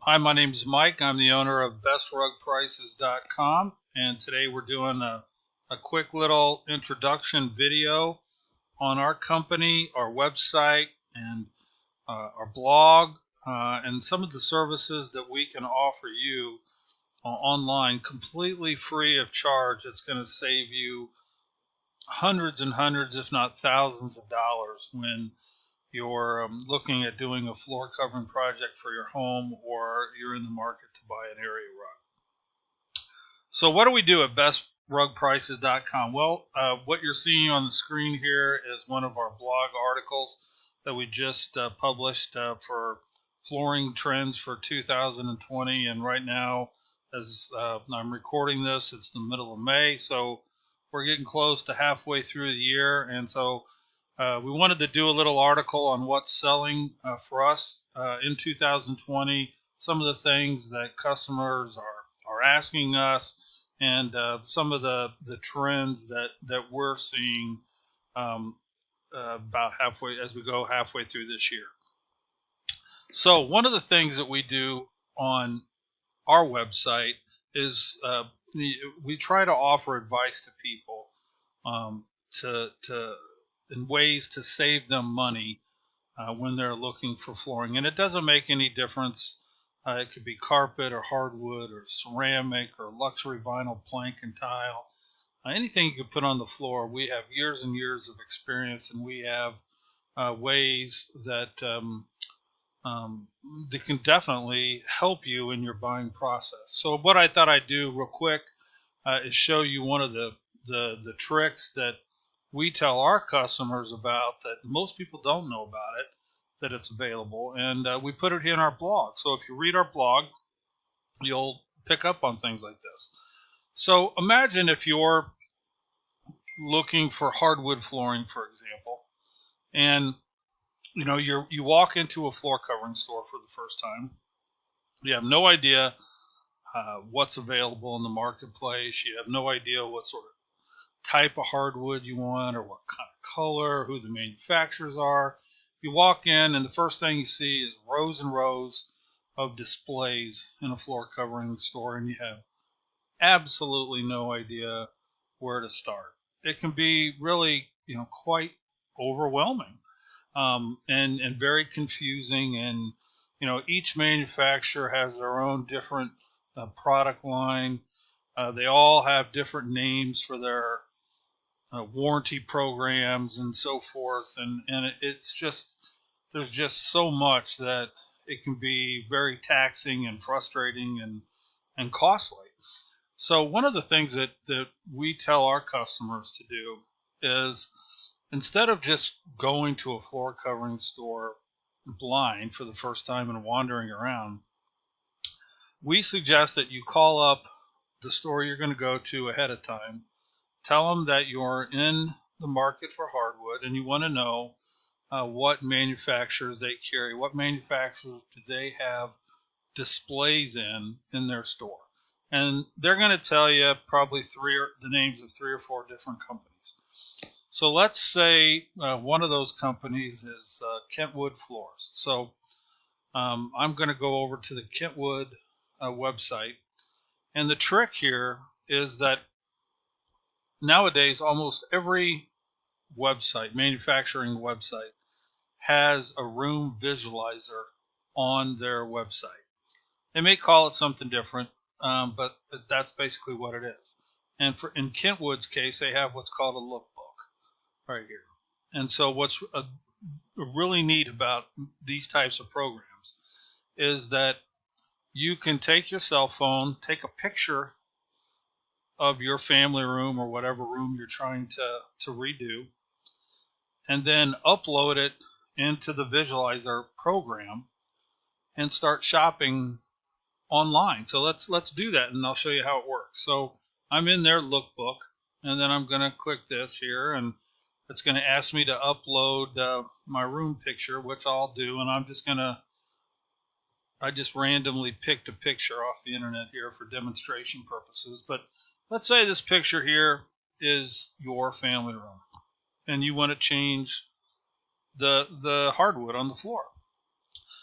Hi, my name is Mike. I'm the owner of BestRugPrices.com, and today we're doing a quick little introduction video on our company, our website, and our blog, and some of the services that we can offer you online completely free of charge. It's going to save you hundreds and hundreds, if not thousands of dollars when you're looking at doing a floor covering project for your home, or you're in the market to buy an area rug. So what do we do at bestrugprices.com? Well, what you're seeing on the screen here is one of our blog articles that we just published for flooring trends for 2020. And right now, as I'm recording this, it's the middle of May. So we're getting close to halfway through the year. And so we wanted to do a little article on what's selling for us in 2020, some of the things that customers are asking us, and some of the trends that we're seeing about halfway as we go halfway through this year. So one of the things that we do on our website is we try to offer advice to people to in ways to save them money when they're looking for flooring. And it doesn't make any difference. It could be carpet or hardwood or ceramic or luxury vinyl plank and tile. Anything you could put on the floor. We have years and years of experience, and we have ways that that can definitely help you in your buying process. So what I thought I'd do real quick is show you one of the tricks that we tell our customers about that most people don't know about it, that it's available, and we put it in our blog. So if you read our blog, you'll pick up on things like this. So imagine if you're looking for hardwood flooring, for example, and you walk into a floor covering store for the first time. You have no idea what's available in the marketplace. You have no idea what sort of type of hardwood you want, or what kind of color, who the manufacturers are. You walk in, and the first thing you see is rows and rows of displays in a floor covering store, and you have absolutely no idea where to start. It can be really, quite overwhelming, and very confusing. And each manufacturer has their own different product line. They all have different names for their warranty programs and so forth, and it's just, there's just so much that it can be very taxing and frustrating and costly. So one of the things that we tell our customers to do is, instead of just going to a floor covering store blind for the first time and wandering around, we suggest that you call up the store you're going to go to ahead of time. Tell them that you're in the market for hardwood and you want to know what manufacturers they carry. What manufacturers do they have displays in their store? And they're going to tell you probably the names of 3 or 4 different companies. So let's say one of those companies is Kentwood Floors. So I'm going to go over to the Kentwood website. And the trick here is that nowadays, almost every manufacturing website, has a room visualizer on their website. They may call it something different, but that's basically what it is. And in Kentwood's case, they have what's called a lookbook right here. And so what's really neat about these types of programs is that you can take your cell phone, take a picture of your family room or whatever room you're trying to redo, and then upload it into the visualizer program and start shopping online. So let's do that, and I'll show you how it works. So I'm in their lookbook, and then I'm going to click this here, and it's going to ask me to upload my room picture, which I'll do. And I just randomly picked a picture off the internet here for demonstration purposes. But let's say this picture here is your family room, and you want to change the hardwood on the floor.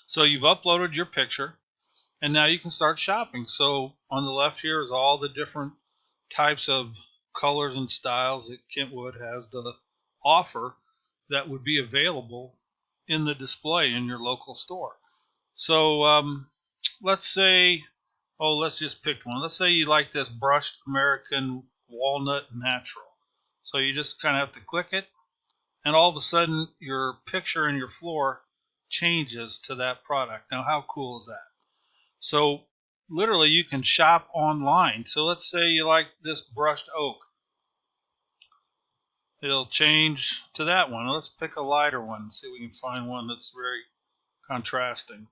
So you've uploaded your picture, And now you can start shopping. So on the left here is all the different types of colors and styles that Kentwood has to offer that would be available in the display in your local store. So let's say, oh, let's just pick one. Let's say you like this brushed American walnut natural. So you just kind of have to click it, and all of a sudden your picture and your floor changes to that product. Now, how cool is that? So literally you can shop online. So let's say you like this brushed oak. It'll change to that one. Let's pick a lighter one and see if we can find one that's very contrasting.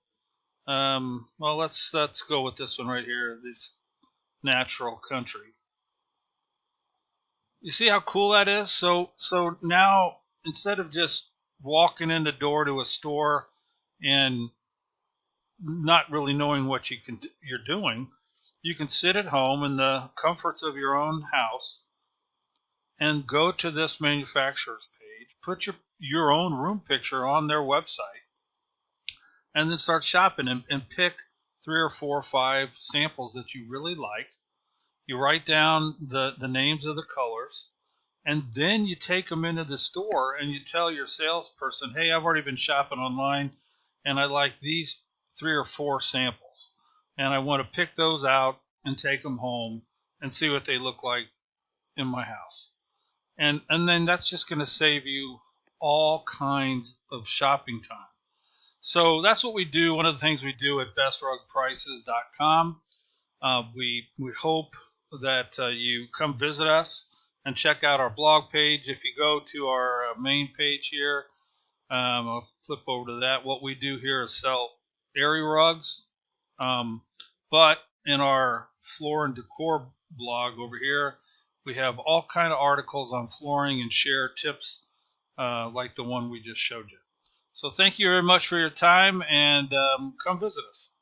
Well, let's go with this one right here, this natural country. You see how cool that is? So now instead of just walking in the door to a store and not really knowing what you're doing, you can sit at home in the comforts of your own house and go to this manufacturer's page, put your own room picture on their website, and then start shopping and pick 3 or 4 or 5 samples that you really like. You write down the names of the colors, and then you take them into the store and you tell your salesperson, hey, I've already been shopping online and I like these 3 or 4 samples. And I want to pick those out and take them home and see what they look like in my house. And then that's just going to save you all kinds of shopping time. So that's what we do. One of the things we do at bestrugprices.com. We hope that you come visit us and check out our blog page. If you go to our main page here, I'll flip over to that. What we do here is sell area rugs, but in our floor and decor blog over here, we have all kind of articles on flooring and share tips like the one we just showed you. So thank you very much for your time, and come visit us.